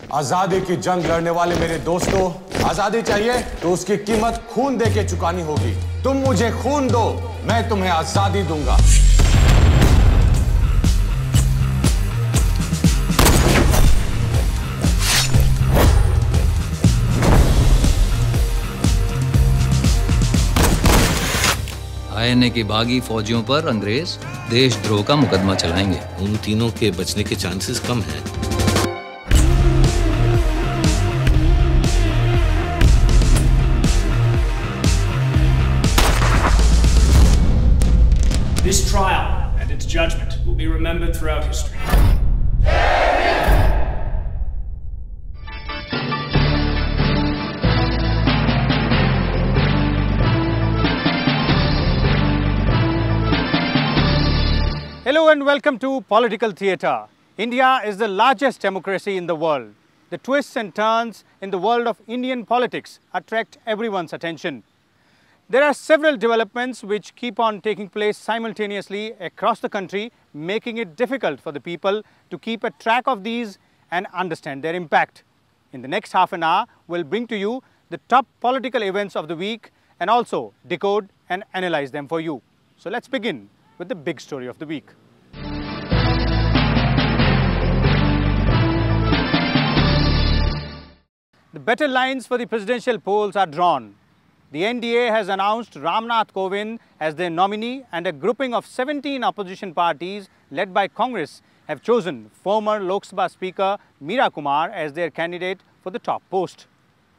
आजादी की जंग लड़ने वाले मेरे दोस्तों, आजादी चाहिए तो उसकी कीमत खून दे के चुकानी होगी। तुम मुझे खून दो, मैं तुम्हें आजादी दूंगा। आईएनए की बागी फौजियों पर अंग्रेज देशद्रोह का मुकदमा चलाएंगे। उन तीनों के बचने के चांसेस कम हैं। This trial and its judgment will be remembered throughout history. Hello and welcome to Political Theatre. India is the largest democracy in the world. The twists and turns in the world of Indian politics attract everyone's attention. There are several developments which keep on taking place simultaneously across the country, making it difficult for the people to keep a track of these and understand their impact. In the next half an hour, we'll bring to you the top political events of the week and also decode and analyze them for you. So let's begin with the big story of the week. The better lines for the presidential polls are drawn. The NDA has announced Ramnath Kovind as their nominee, and a grouping of 17 opposition parties led by Congress have chosen former Lok Sabha Speaker Meera Kumar as their candidate for the top post.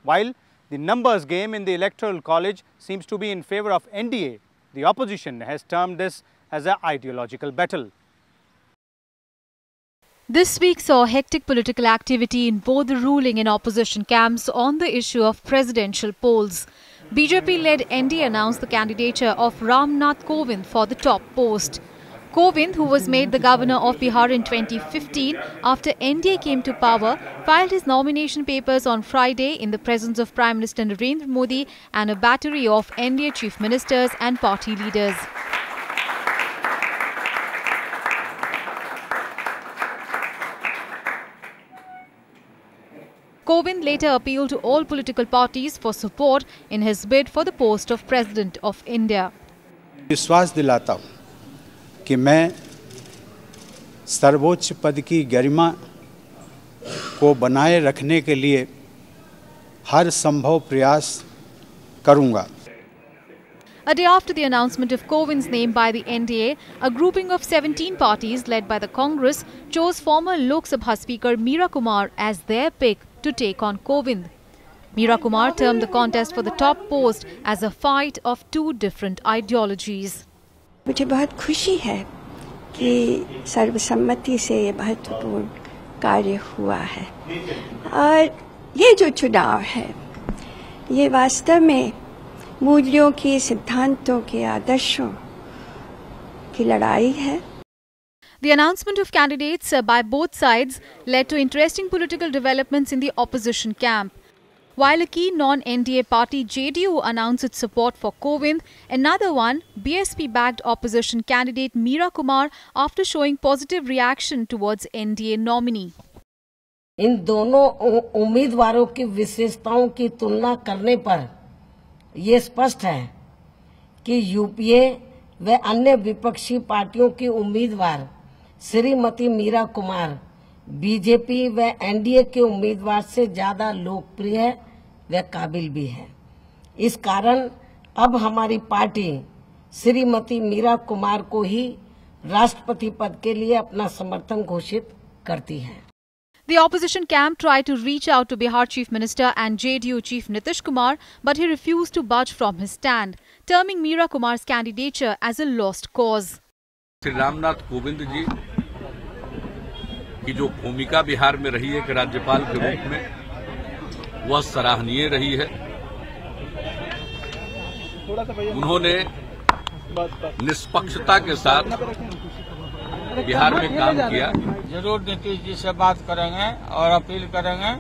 While the numbers game in the Electoral College seems to be in favour of NDA, the opposition has termed this as an ideological battle. This week saw hectic political activity in both the ruling and opposition camps on the issue of presidential polls. BJP-led NDA announced the candidature of Ramnath Kovind for the top post. Kovind, who was made the governor of Bihar in 2015 after NDA came to power, filed his nomination papers on Friday in the presence of Prime Minister Narendra Modi and a battery of NDA chief ministers and party leaders. Kovind later appealed to all political parties for support in his bid for the post of President of India. विश्वास दिलाता हूँ कि मैं सर्वोच्च पद की गरिमा को बनाए रखने के लिए हर संभव प्रयास करूँगा. A day after the announcement of Kovind's name by the NDA, a grouping of 17 parties led by the Congress chose former Lok Sabha Speaker Meera Kumar as their pick to take on Kovind. Meera Kumar termed the contest for the top post as a fight of two different ideologies. मुझे बहुत खुशी है कि सर्वसम्मति से ये महत्वपूर्ण कार्य हुआ है और ये जो चुनाव है ये वास्तव में मूल्यों की, सिद्धांतों के, आदर्शों की लड़ाई है. The announcement of candidates by both sides led to interesting political developments in the opposition camp. While a key non-NDA party JDU announced its support for Kovind, another one, BSP-backed opposition candidate Meera Kumar, after showing positive reaction towards NDA nominee. इन दोनों उम्मीदवारों की विशेषताओं की तुलना करने पर ये स्पष्ट है कि यूपीए व अन्य विपक्षी पार्टियों की उम्मीदवार श्रीमती मीरा कुमार बीजेपी व एनडीए के उम्मीदवार से ज्यादा लोकप्रिय व काबिल भी है. इस कारण अब हमारी पार्टी श्रीमती मीरा कुमार को ही राष्ट्रपति पद के लिए अपना समर्थन घोषित करती है. The opposition camp tried to reach out to Bihar Chief Minister and JDU Chief Nitish Kumar, but he refused to budge from his stand, terming Meera Kumar's candidature as a lost cause. Shri Ramnath Kovind ji की जो भूमिका बिहार में रही है कि राज्यपाल के रूप में, वह सराहनीय रही है. उन्होंने निष्पक्षता के साथ बिहार में काम किया. जरूर नीतीश जी से बात करेंगे और अपील करेंगे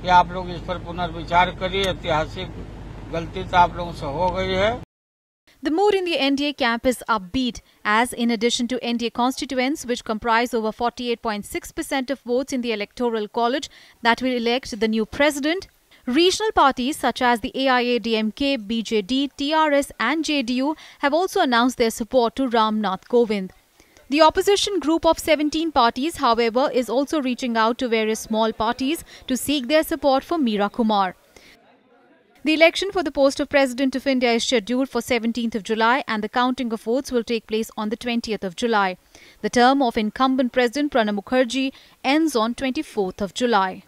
कि आप लोग इस पर पुनर्विचार करिए. ऐतिहासिक गलती तो आप लोगों से हो गई है. The mood in the NDA camp is upbeat, as in addition to NDA constituents, which comprise over 48.6% of votes in the Electoral College that will elect the new president, regional parties such as the AIA-DMK, BJD, TRS and JDU have also announced their support to Ram Nath Kovind. The opposition group of 17 parties, however, is also reaching out to various small parties to seek their support for Meera Kumar. The election for the post of President of India is scheduled for 17th of July and the counting of votes will take place on the 20th of July. The term of incumbent President Pranab Mukherjee ends on 24th of July.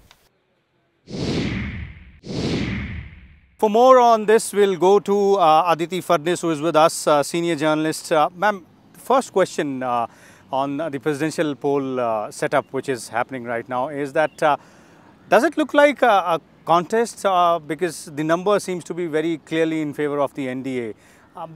For more on this, we'll go to Aditi Fadnis, who is with us, senior journalist. Ma'am, first question on the presidential poll setup which is happening right now is that does it look like a contest because the number seems to be very clearly in favor of the NDA?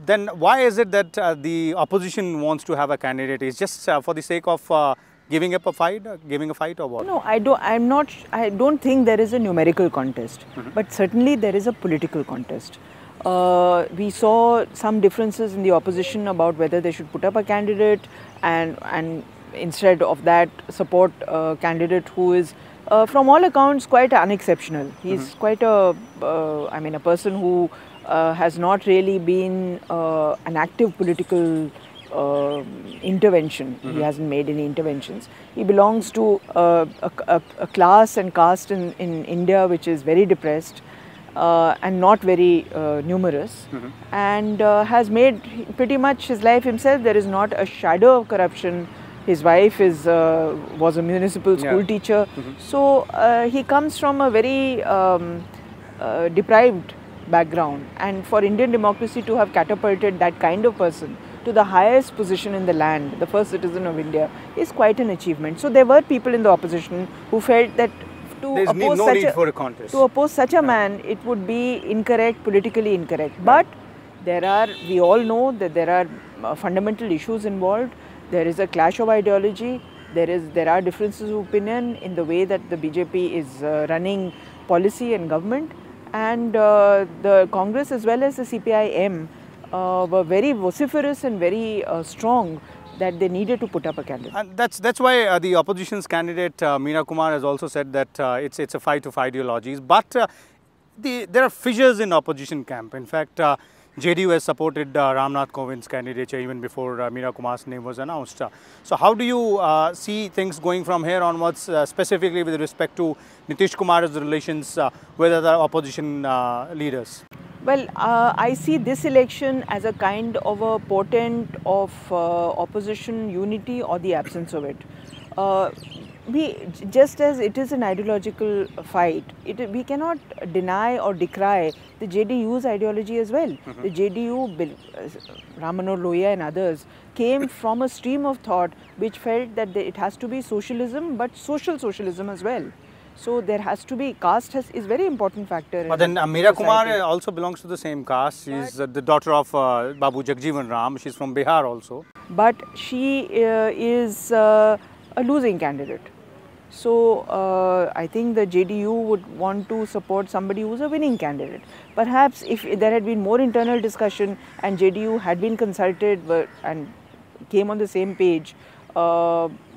Then why is it that the opposition wants to have a candidate? Is just for the sake of giving a fight or what? No, I don't think there is a numerical contest, but certainly there is a political contest. We saw some differences in the opposition about whether they should put up a candidate and instead of that support a candidate who is from all accounts quite unexceptional. He's quite a person who has not really been an active political intervention. He hasn't made any interventions. He belongs to a class and caste in India which is very depressed and not very numerous, and has made pretty much his life himself. There is not a shadow of corruption. His wife was a municipal school teacher. So he comes from a very deprived background, and for Indian democracy to have catapulted that kind of person to the highest position in the land, the first citizen of India, is quite an achievement. So there were people in the opposition who felt that to oppose such a man, it would be incorrect, politically incorrect. But we all know that there are fundamental issues involved. There is a clash of ideology. There are differences of opinion in the way that the BJP is running policy and government, and the Congress as well as the CPI-M were very vociferous and very strong that they needed to put up a candidate. And that's why the opposition's candidate Meera Kumar has also said that it's a fight of ideologies. But there are fissures in opposition camp. In fact, JDU has supported Ram Nath Kovind's candidature even before Meera Kumar's name was announced. So how do you see things going from here onwards, specifically with respect to Nitish Kumar's relations with other opposition leaders? Well, I see this election as a kind of a portent of opposition unity or the absence of it. Just as it is an ideological fight, we cannot deny or decry the JDU's ideology as well. The JDU, Ram Manohar Lohia and others, came from a stream of thought which felt that it has to be socialism, but social socialism as well. So there has to be, caste is very important factor. But then Meera Kumar also belongs to the same caste. She is the daughter of Babu Jagjeevan Ram. She is from Bihar also. But she is a losing candidate. So I think the JDU would want to support somebody who is a winning candidate. Perhaps if there had been more internal discussion and JDU had been consulted and came on the same page,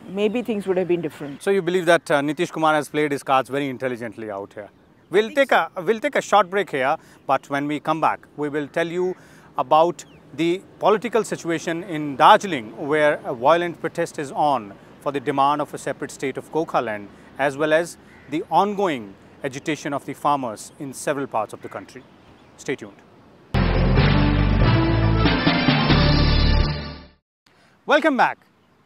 maybe things would have been different. So you believe that Nitish Kumar has played his cards very intelligently out here? We'll take a short break here, but when we come back, we will tell you about the political situation in Darjeeling, where a violent protest is on for the demand of a separate state of Gorkhland, as well as the ongoing agitation of the farmers in several parts of the country. Stay tuned. Welcome back.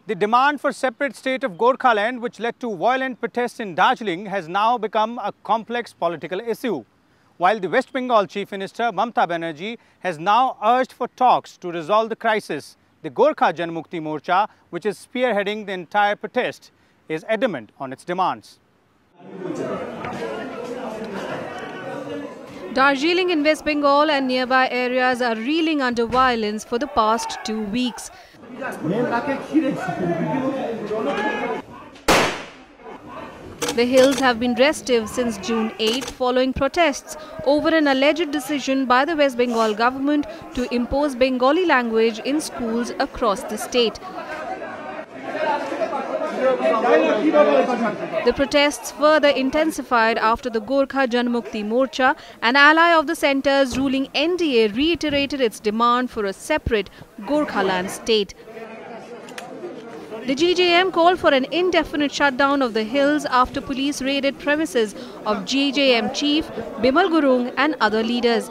The demand for separate state of Gorkhland, which led to violent protests in Darjeeling, has now become a complex political issue. While the West Bengal Chief Minister Mamata Banerjee has now urged for talks to resolve the crisis, the Gorkha Janmukti Morcha, which is spearheading the entire protest, is adamant on its demands. Darjeeling in West Bengal and nearby areas are reeling under violence for the past 2 weeks. The hills have been restive since June 8 following protests over an alleged decision by the West Bengal government to impose Bengali language in schools across the state. The protests further intensified after the Gorkha Janmukti Morcha, an ally of the centre's ruling NDA, reiterated its demand for a separate Gorkhaland state. The GJM called for an indefinite shutdown of the hills after police raided premises of GJM chief Bimal Gurung and other leaders.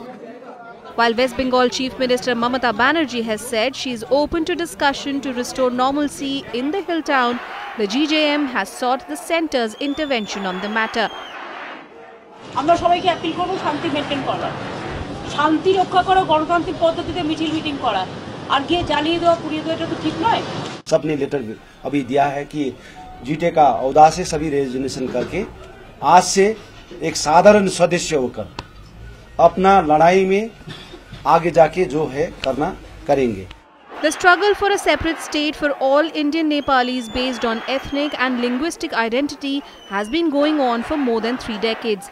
While West Bengal Chief Minister Mamata Banerjee has said she is open to discussion to restore normalcy in the hill town, the GJM has sought the centre's intervention on the matter. আমরা সবাইকে appeal করব শান্তি maintain করার, শান্তি রক্ষা করা, গণতান্ত্রিক পদ্ধতিতে মিছিল মিটিং করা, আর গিয়ে জ্বালিয়ে দেওয়া পুড়িয়ে দেওয়া এটা তো ঠিক নয়। सबने लेटर अभी दिया है कि जीटे का औदा से सभी रेजिग्नेशन करके आज से एक साधारण सदस्य होकर अपना लड़ाई में आगे जाके जो है करना करेंगे। The struggle for a separate state for all Indian Nepalis based on ethnic and linguistic identity has been going on for more than 3 decades.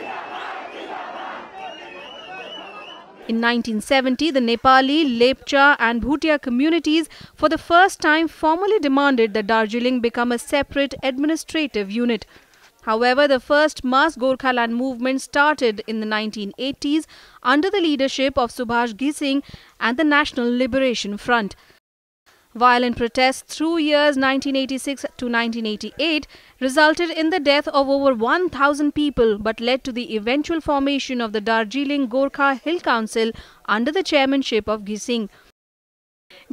In 1970, the Nepali, Lepcha and Bhutia communities for the first time formally demanded that Darjeeling become a separate administrative unit. However, the first mass Gorkhaland movement started in the 1980s under the leadership of Subhash Ghising and the National Liberation Front. Violent protests through years 1986 to 1988 resulted in the death of over 1,000 people but led to the eventual formation of the Darjeeling Gorkha Hill Council under the chairmanship of Ghising.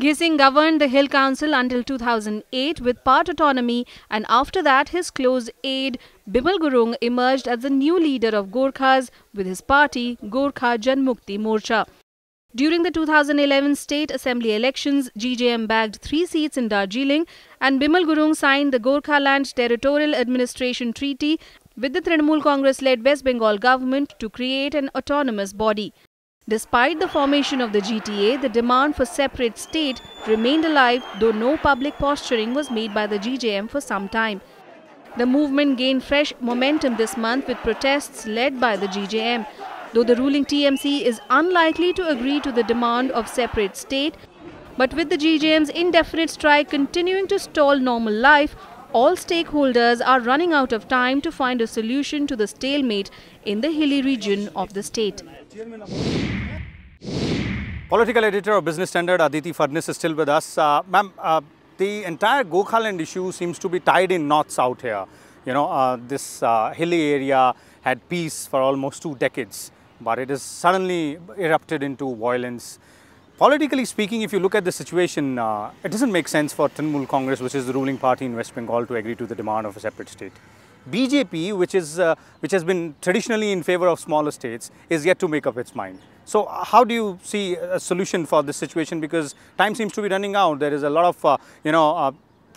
Ghising governed the Hill Council until 2008 with part autonomy, and after that his close aide Bimal Gurung emerged as the new leader of Gorkhas with his party Gorkha Janmukti Morcha. During the 2011 State Assembly elections, GJM bagged 3 seats in Darjeeling and Bimal Gurung signed the Gorkhaland Territorial Administration Treaty with the Trinamool Congress-led West Bengal government to create an autonomous body. Despite the formation of the GTA, the demand for separate state remained alive, though no public posturing was made by the GJM for some time. The movement gained fresh momentum this month with protests led by the GJM. Though the ruling TMC is unlikely to agree to the demand of separate state, but with the GJM's indefinite strike continuing to stall normal life, all stakeholders are running out of time to find a solution to the stalemate in the hilly region of the state. Political editor of Business Standard Aditi Fadnis is still with us. Ma'am, the entire Gorkhaland issue seems to be tied in north-south here. You know, this hilly area had peace for almost 2 decades, but it has suddenly erupted into violence. Politically speaking, if you look at the situation, it doesn't make sense for Trinamool Congress, which is the ruling party in West Bengal, to agree to the demand of a separate state. BJP, which has been traditionally in favor of smaller states, is yet to make up its mind. So how do you see a solution for this situation? Because time seems to be running out. There is a lot of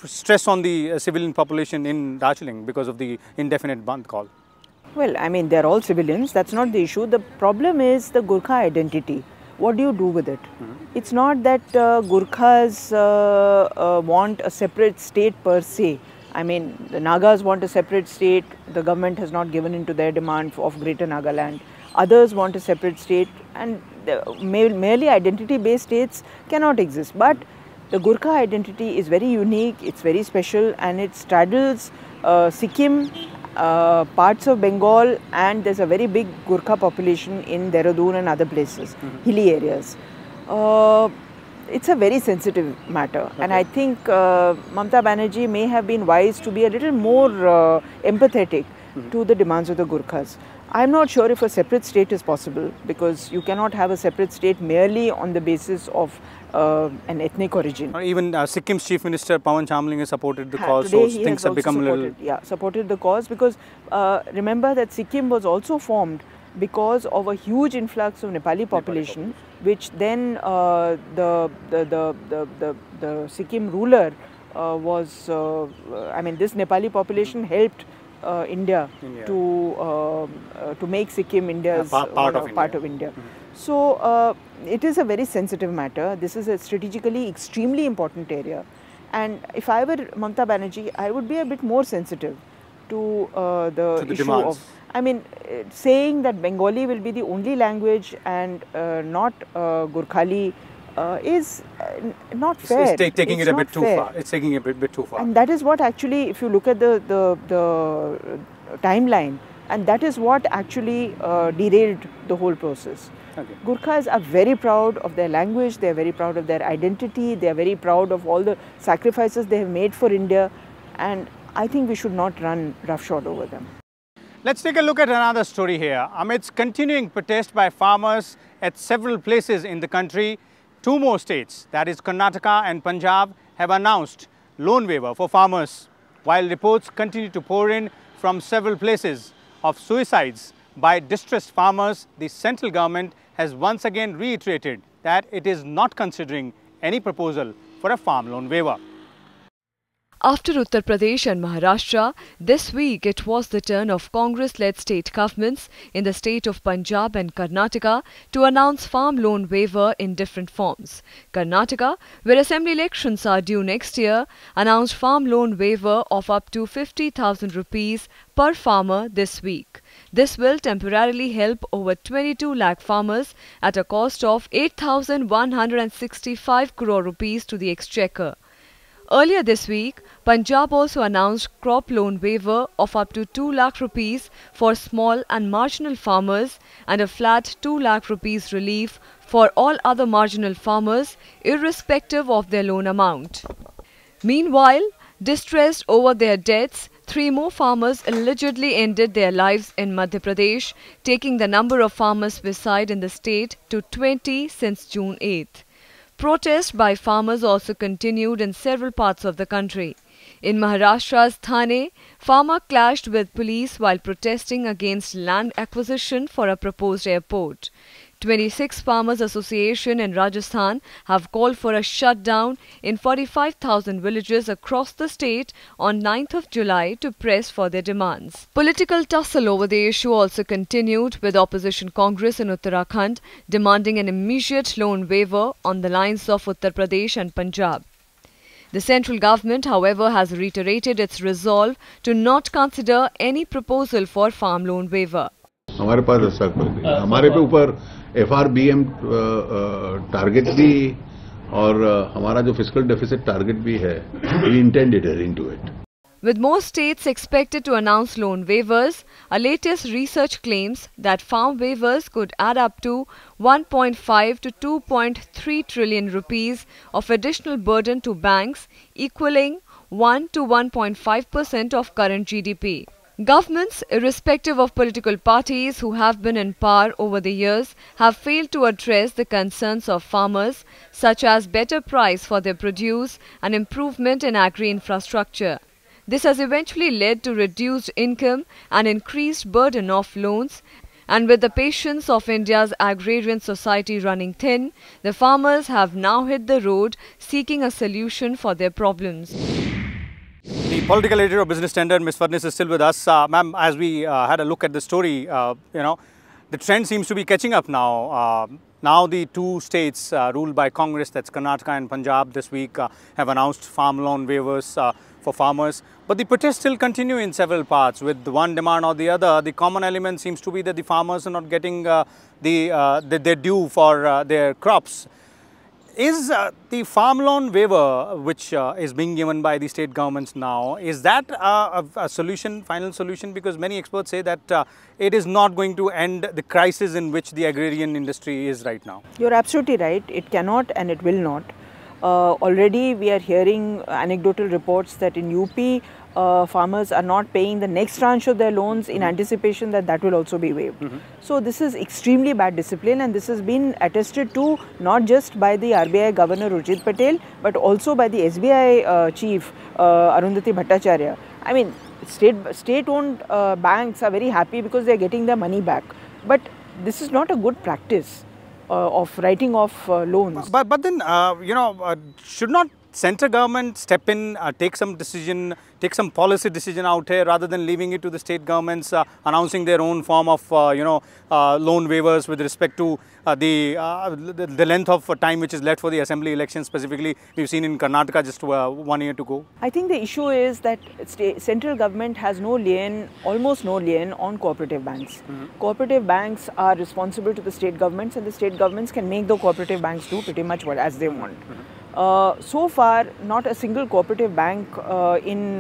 stress on the civilian population in Darjeeling because of the indefinite Bandh call. Well, I mean, they're all civilians. That's not the issue. The problem is the Gorkha identity. What do you do with it? It's not that Gorkhas want a separate state per se. I mean, the Nagas want a separate state. The government has not given in to their demand of Greater Nagaland. Others want a separate state, and merely identity-based states cannot exist. But the Gorkha identity is very unique, it's very special, and it straddles Sikkim, parts of Bengal, and there's a very big Gorkha population in Dehradun and other places, hilly areas. It's a very sensitive matter, okay. And I think Mamata Banerjee may have been wise to be a little more empathetic to the demands of the Gorkhas. I'm not sure if a separate state is possible, because you cannot have a separate state merely on the basis of an ethnic origin. Even Sikkim's Chief Minister Pawan Chamling has supported the cause, so things have become a little... Yeah, supported the cause, because remember that Sikkim was also formed because of a huge influx of Nepali population, which then the Sikkim ruler was, I mean, this Nepali population helped India to make Sikkim India's part of India. So it is a very sensitive matter. This is a strategically extremely important area, and if I were Mamata Banerjee, I would be a bit more sensitive to the issue demands. of, I mean, saying that Bengali will be the only language and not Gorkhali is not fair. It's taking it a bit too fair. far. It's taking it a bit too far. And that is what actually, if you look at the timeline, and that is what actually derailed the whole process. Okay. Gurkhas are very proud of their language, they are very proud of their identity, they are very proud of all the sacrifices they have made for India, and I think we should not run roughshod over them. Let's take a look at another story here. Amidst continuing protest by farmers at several places in the country, two more states, that is Karnataka and Punjab, have announced loan waiver for farmers, while reports continue to pour in from several places of suicides by distressed farmers. The central government has once again reiterated that it is not considering any proposal for a farm loan waiver. After Uttar Pradesh and Maharashtra, this week it was the turn of Congress-led state governments in the state of Punjab and Karnataka to announce farm loan waiver in different forms. Karnataka, where assembly elections are due next year, announced farm loan waiver of up to 50,000 rupees per farmer this week. This will temporarily help over 22 lakh farmers at a cost of 8,165 crore rupees to the exchequer. Earlier this week, Punjab also announced crop loan waiver of up to 2 lakh rupees for small and marginal farmers and a flat 2 lakh rupees relief for all other marginal farmers irrespective of their loan amount. Meanwhile, distressed over their debts, 3 more farmers allegedly ended their lives in Madhya Pradesh, taking the number of farmers suicide in the state to 20 since June 8th. Protests by farmers also continued in several parts of the country. In Maharashtra's Thane, farmer clashed with police while protesting against land acquisition for a proposed airport. 26 Farmers Association in Rajasthan have called for a shutdown in 45,000 villages across the state on 9th of July to press for their demands. Political tussle over the issue also continued, with opposition Congress in Uttarakhand demanding an immediate loan waiver on the lines of Uttar Pradesh and Punjab. The central government, however, has reiterated its resolve to not consider any proposal for farm loan waiver. हमारे पास असर पड़ गई, हमारे पे ऊपर FRBM target भी और हमारा जो फिस्कल डेफिसिट टारगेट भी है, we intend adhering to it. With more states expected to announce loan waivers, a latest research claims that farm waivers could add up to 1.5 to 2.3 trillion rupees of additional burden to banks, equaling 1 to 1.5% of current GDP. Governments, irrespective of political parties who have been in power over the years, have failed to address the concerns of farmers, such as better price for their produce and improvement in agri-infrastructure. This has eventually led to reduced income and increased burden of loans, and with the patience of India's agrarian society running thin, the farmers have now hit the road seeking a solution for their problems. The political editor of Business Standard, Ms. Fadnis, is still with us. Ma'am, as we had a look at the story, the trend seems to be catching up now. Now the two states ruled by Congress, that's Karnataka and Punjab, this week have announced farm loan waivers for farmers. But the protests still continue in several parts with one demand or the other. The common element seems to be that the farmers are not getting their due for their crops. Is the farm loan waiver, which is being given by the state governments now, is that a solution, final solution? Because many experts say that it is not going to end the crisis in which the agrarian industry is right now. You're absolutely right. It cannot and it will not. Already we are hearing anecdotal reports that in UP, farmers are not paying the next tranche of their loans in anticipation that that will also be waived. So this is extremely bad discipline, and this has been attested to not just by the RBI Governor Urjit Patel, but also by the SBI Chief Arundhati Bhattacharya. I mean, state-owned banks are very happy because they are getting their money back. But this is not a good practice of writing off loans. But then, should not central government step in, take some decision, take some policy decision out here rather than leaving it to the state governments announcing their own form of, loan waivers with respect to the length of time which is left for the assembly elections specifically? We've seen in Karnataka just 1 year to go. I think the issue is that central government has no lien, almost no lien on cooperative banks. Cooperative banks are responsible to the state governments, and the state governments can make the cooperative banks do pretty much what as they want. So far, not a single cooperative bank in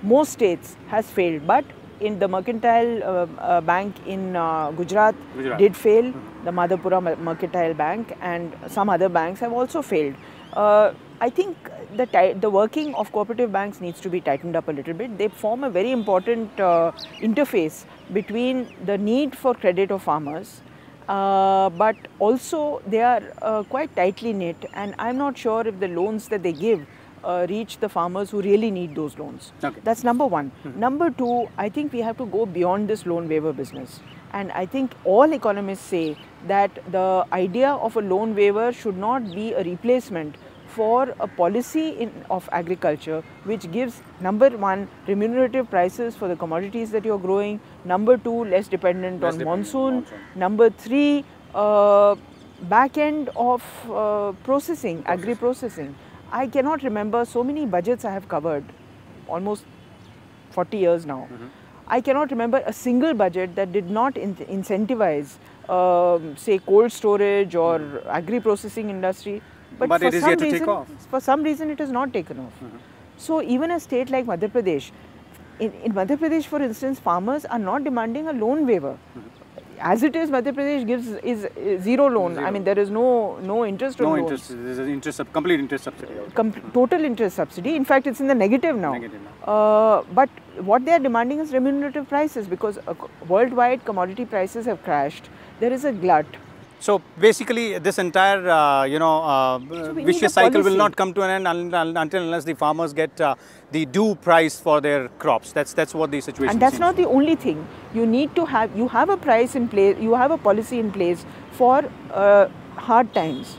most states has failed, but in the Mercantile Bank in Gujarat did fail, the Madhapura Mercantile Bank, and some other banks have also failed. I think the working of cooperative banks needs to be tightened up a little bit. They form a very important interface between the need for credit of farmers, but also they are quite tightly knit, and I'm not sure if the loans that they give reach the farmers who really need those loans. Okay. That's number one. Number two, I think we have to go beyond this loan waiver business. And I think all economists say that the idea of a loan waiver should not be a replacement for a policy of agriculture which gives, number one, remunerative prices for the commodities that you're growing, number two, less dependent on monsoon, number three, back end of processing, agri-processing. I cannot remember so many budgets I have covered, almost 40 years now. I cannot remember a single budget that did not incentivize, say, cold storage or agri-processing industry. But it is yet to take off. For some reason, it has not taken off. So even a state like Madhya Pradesh, in Madhya Pradesh, for instance, farmers are not demanding a loan waiver. As it is, Madhya Pradesh gives zero loan. I mean, there is no interest on loans. No interest. There is complete interest subsidy. Total interest subsidy. In fact, it's in the negative now. But what they are demanding is remunerative prices, because worldwide commodity prices have crashed. There is a glut. So basically, this entire vicious cycle will not come to an end until unless the farmers get the due price for their crops. That's what the situation. And that's not the only thing. You need to have a price in place. You have a policy in place for hard times.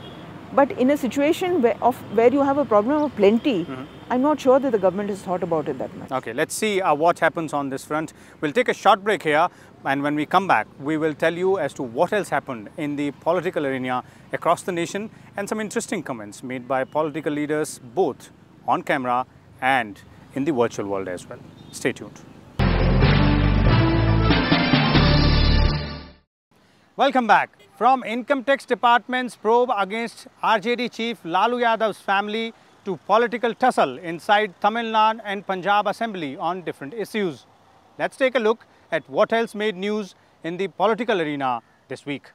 But in a situation where you have a problem of plenty, I'm not sure that the government has thought about it that much. Okay, let's see what happens on this front. We'll take a short break here, and when we come back, we will tell you as to what else happened in the political arena across the nation, and some interesting comments made by political leaders both on camera and in the virtual world as well. Stay tuned. Welcome back. From Income Tax Department's probe against RJD chief Lalu Yadav's family to political tussle inside Tamil Nadu and Punjab Assembly on different issues. Let's take a look at what else made news in the political arena this week.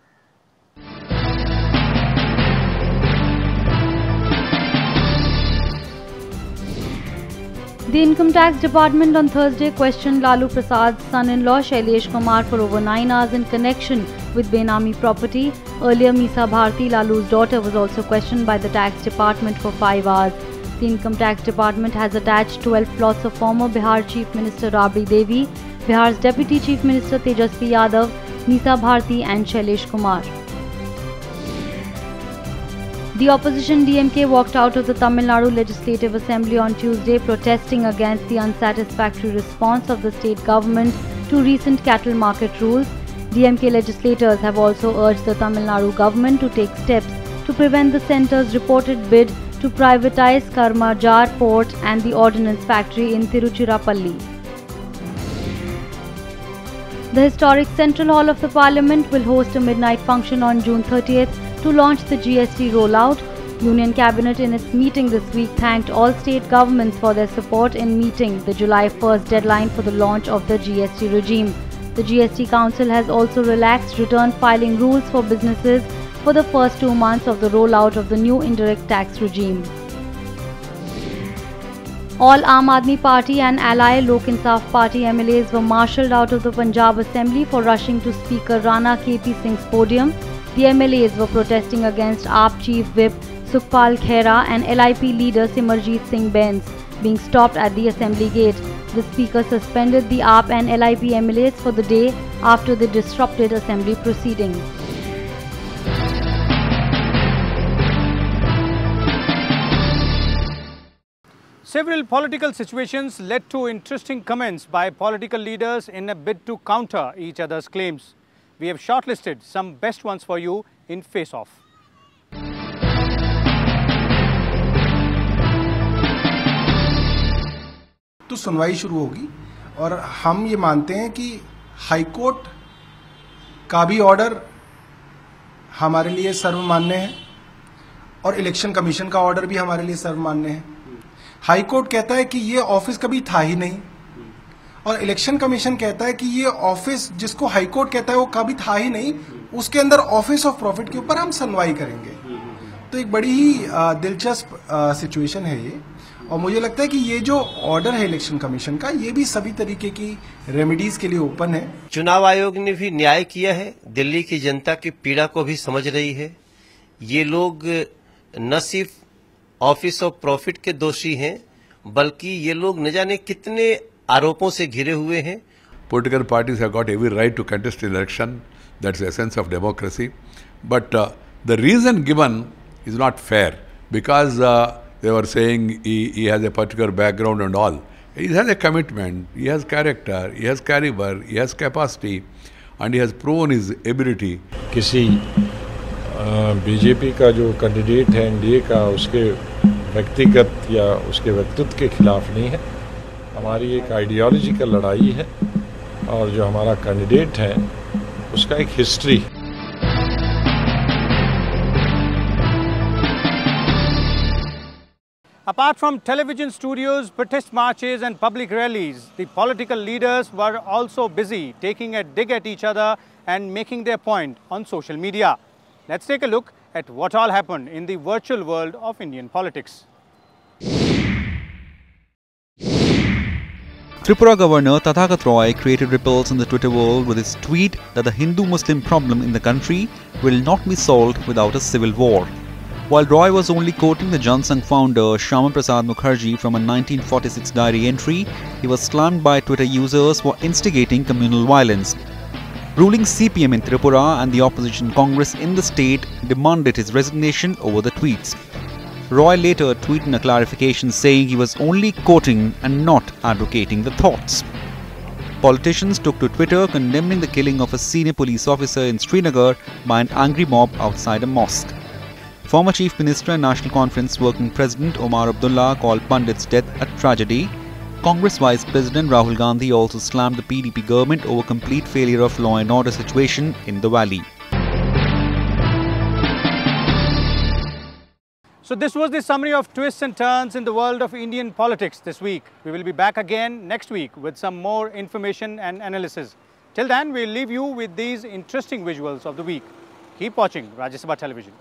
The Income Tax Department on Thursday questioned Lalu Prasad's son-in-law Shailesh Kumar for over 9 hours in connection with Benami property. Earlier, Misa Bharti, Lalu's daughter, was also questioned by the Tax Department for 5 hours. The Income Tax Department has attached 12 plots of former Bihar Chief Minister Rabri Devi, Bihar's Deputy Chief Minister Tejasvi Yadav, Misa Bharti and Shailesh Kumar. The opposition DMK walked out of the Tamil Nadu Legislative Assembly on Tuesday protesting against the unsatisfactory response of the state government to recent cattle market rules. DMK legislators have also urged the Tamil Nadu government to take steps to prevent the centre's reported bid to privatize Karma Jar Port and the ordnance factory in Tiruchirappalli. The historic Central Hall of the Parliament will host a midnight function on June 30th to launch the GST rollout. Union Cabinet in its meeting this week thanked all state governments for their support in meeting the July 1st deadline for the launch of the GST regime. The GST Council has also relaxed return filing rules for businesses for the first 2 months of the rollout of the new indirect tax regime. All Aam Aadmi Party and ally Lok Insaf Party MLAs were marshalled out of the Punjab Assembly for rushing to Speaker Rana KP Singh's podium. The MLAs were protesting against AAP Chief Whip Sukhpal Khera and LIP leader Simarjeet Singh Bains being stopped at the Assembly gate. The Speaker suspended the AAP and LIP MLAs for the day after they disrupted Assembly proceedings. Several political situations led to interesting comments by political leaders in a bid to counter each other's claims. We have shortlisted some best ones for you in Face Off. तो सुनवाई शुरू होगी और हम ये मानते हैं कि हाईकोर्ट का भी ऑर्डर हमारे लिए सर्वमान्य है और इलेक्शन कमीशन का ऑर्डर भी हमारे लिए सर्वमान्य है। हाईकोर्ट कहता है कि ये ऑफिस कभी था ही नहीं और इलेक्शन कमीशन कहता है कि ये ऑफिस जिसको हाईकोर्ट कहता है वो कभी था ही नहीं, उसके अंदर ऑफिस ऑफ प्रॉफिट के ऊपर हम सुनवाई करेंगे। तो एक बड़ी ही दिलचस्प सिचुएशन है ये और मुझे लगता है कि ये जो ऑर्डर है इलेक्शन कमीशन का ये भी सभी तरीके की रेमेडीज के लिए ओपन है। चुनाव आयोग ने भी न्याय किया है, दिल्ली की जनता की पीड़ा को भी समझ रही है। ये लोग न सिर्फ ऑफिस ऑफ प्रॉफिट के दोषी हैं बल्कि ये लोग न जाने कितने आरोपों से घिरे हुए हैं। Political parties have got every right to contest election. That's the essence of democracy. But the reason given is not fair because they were saying he has a particular background and all. He has a commitment, he has character, he has caliber, he has capacity and he has proven his ability. किसी BJP का जो candidate है NDA का उसके व्यक्तिगत या उसके व्यक्तित्व के खिलाफ नहीं है। हमारी एक आइडियोलॉजिकल लड़ाई है और जो हमारा कैंडिडेट है उसका एक हिस्ट्री है। Apart from television studios, protest marches and public rallies, the political leaders were also busy taking a dig at each other and making their point on social media. Let's take a look at what all happened in the virtual world of Indian politics. Tripura Governor Tathagat Roy created ripples in the Twitter world with his tweet that the Hindu-Muslim problem in the country will not be solved without a civil war. While Roy was only quoting the Jansangh founder Shyama Prasad Mukherjee from a 1946 diary entry, he was slammed by Twitter users for instigating communal violence. Ruling CPM in Tripura and the opposition Congress in the state demanded his resignation over the tweets. Roy later tweeted a clarification saying he was only quoting and not advocating the thoughts. Politicians took to Twitter condemning the killing of a senior police officer in Srinagar by an angry mob outside a mosque. Former Chief Minister and National Conference Working President Omar Abdullah called Pandit's death a tragedy. Congress Vice President Rahul Gandhi also slammed the PDP government over complete failure of law and order situation in the valley. So this was the summary of twists and turns in the world of Indian politics this week. We will be back again next week with some more information and analysis. Till then, we'll leave you with these interesting visuals of the week. Keep watching Rajya Sabha Television.